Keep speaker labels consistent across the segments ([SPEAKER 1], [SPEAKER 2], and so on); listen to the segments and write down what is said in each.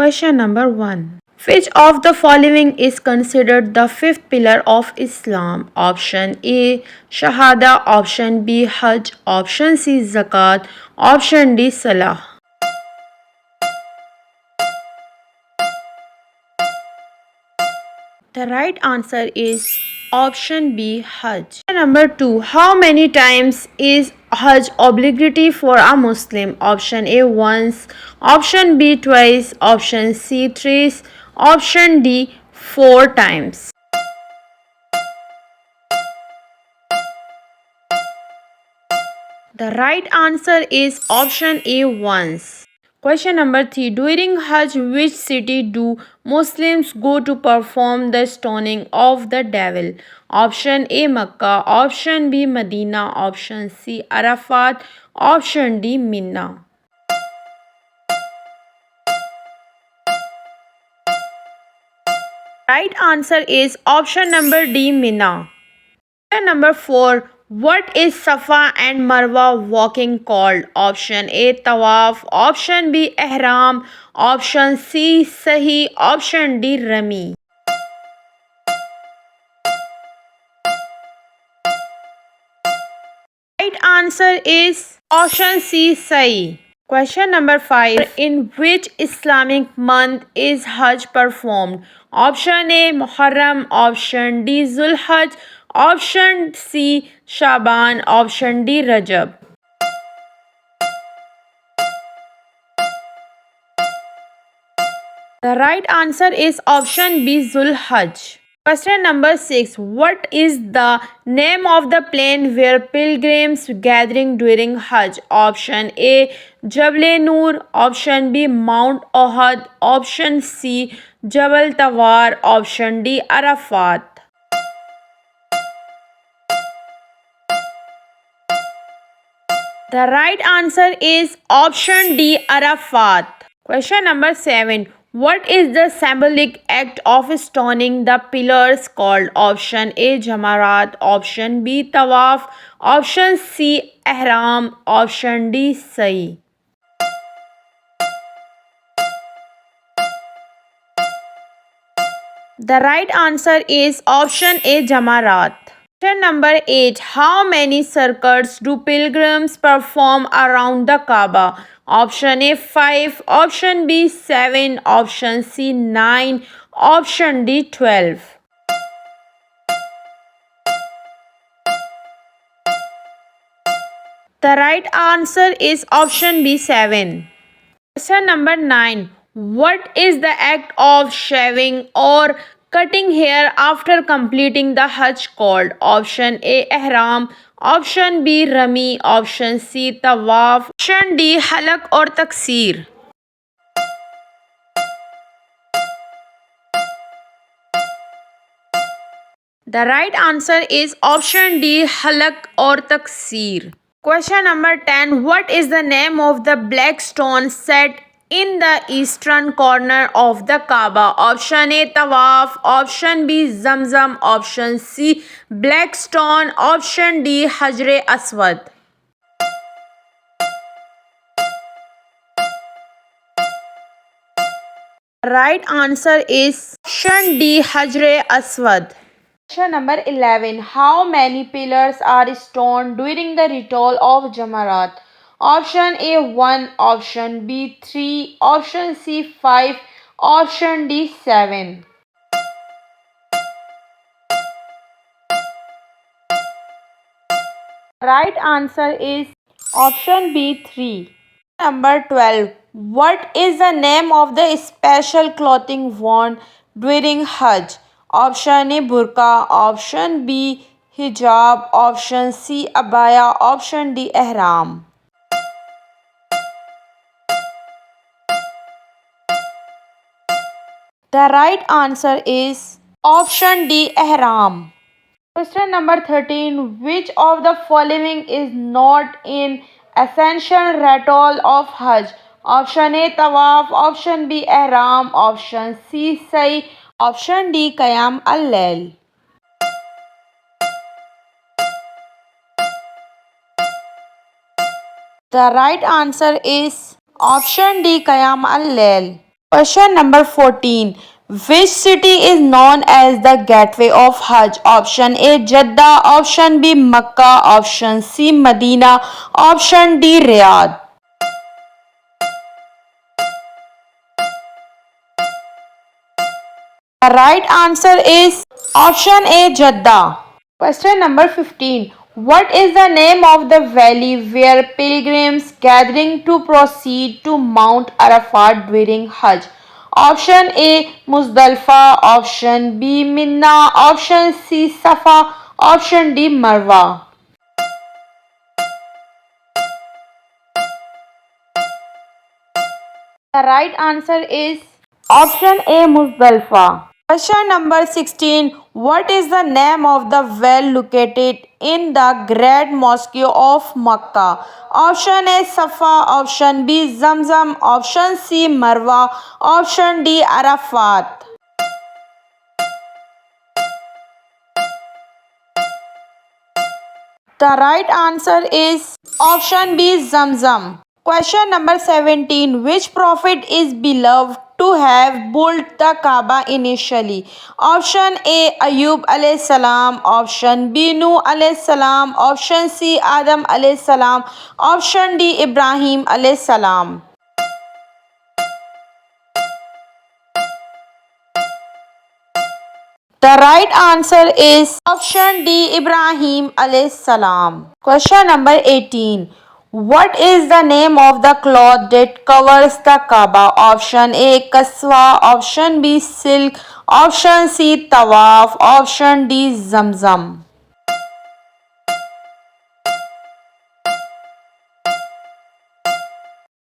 [SPEAKER 1] Question number 1. Which of the following is considered the fifth pillar of Islam? Option A Shahada, option B Hajj, option C Zakat, option D Salah. The right answer is option B Hajj. Number 2. How many times is Hajj obligatory for a Muslim? Option A once, option B twice, option C thrice, option D 4 times. The right answer is option A once. Question number 3. During Hajj, which city do Muslims go to perform the stoning of the devil? Option A Makkah, option B Medina, option C Arafat, option D Mina. Right answer is option number D Mina. Question number 4. What is Safa and Marwa walking called? Option A Tawaf, option B Ihram, option C Sahi, option D Rami. Right answer is option C Sahi. Question number 5. In which Islamic month is Hajj performed? Option A Muharram, option D Zulhajj, option C Shaban, option D Rajab. The right answer is option B Zulhajj. Question number 6. What is the name of the plain where pilgrims gathering during Hajj? Option A Jabal Noor, option B Mount Ohad, option C Jabal Tawar, option D Arafat. The right answer is option D Arafat. Question number 7. What is the symbolic act of stoning the pillars called? Option A Jamarat, option B Tawaf, option C Ihram, option D Sa'i. The right answer is option A Jamarat. Question number 8. How many circuits do pilgrims perform around the Kaaba? Option A 5, option B 7, option C 9, option D 12. The right answer is option B 7. Question number 9. What is the act of shaving or cutting hair after completing the Hajj called? Option A Ihram, option B Rami, option C Tawaf, option D Halak or Taksir. The right answer is option D Halak or Taksir. Question number 10. What is the name of the black stone set in the eastern corner of the Kaaba? Option A Tawaf, option B Zamzam, option C black stone, option D Hajr Aswad. Right answer is option D Hajr Aswad. Question number 11. How many pillars are stoned during the ritual of Jamarat? Option A 1, option B 3, option C 5, option D 7. Right answer is option B 3. Number 12. What is the name of the special clothing worn during Hajj? Option A burqa, option B hijab, option C abaya, option D ihram. The right answer is option D ihram. Question number 13. Which of the following is not in essential ritual of Hajj? Option A Tawaf, option B Ihram, option C Sa'i, option D Qiyam al-Layl. The right answer is option D Qiyam al-Layl. Question number 14. Which city is known as the gateway of Hajj? Option A Jeddah, option B Makkah, option C Medina, option D Riyadh. The right answer is option A Jeddah. Question number 15. What is the name of the valley where pilgrims gathering to proceed to Mount Arafat during Hajj? Option A Muzdalfa, option B Minna, option C Safa, option D Marwa. The right answer is option A Muzdalfa. Question number 16. What is the name of the well located in the Great Mosque of Makkah? Option A Safa, option B Zamzam, option C Marwa, option D Arafat. The right answer is option B Zamzam. Question number 17. Which prophet is believed to have built the Kaaba initially? Option A Ayub alayhi salam, option B Nuh alayhi salam, option C Adam alayhi salam, option D Ibrahim alayhi salam. The right answer is option D Ibrahim alayhi salam. Question number 18. What is the name of the cloth that covers the Kaaba? Option A Kaswa, option B silk, option C Tawaf, option D Zamzam.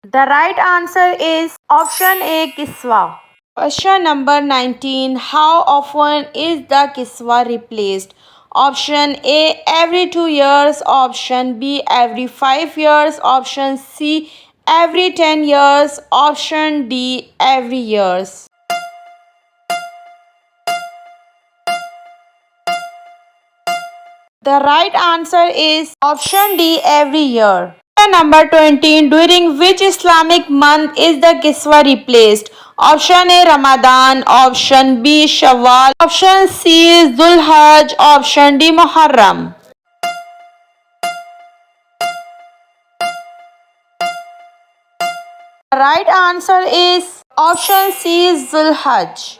[SPEAKER 1] The right answer is option A Kiswa. Question number 19. How often is the Kiswa replaced? Option A every 2 years, option B every 5 years, option C every 10 years, option D every years. The right answer is option D every year. Number 20. During which Islamic month is the Kiswa replaced? Option A Ramadan, option B Shawwal, option C Zulhajj, option D Muharram. The right answer is option C Zulhajj.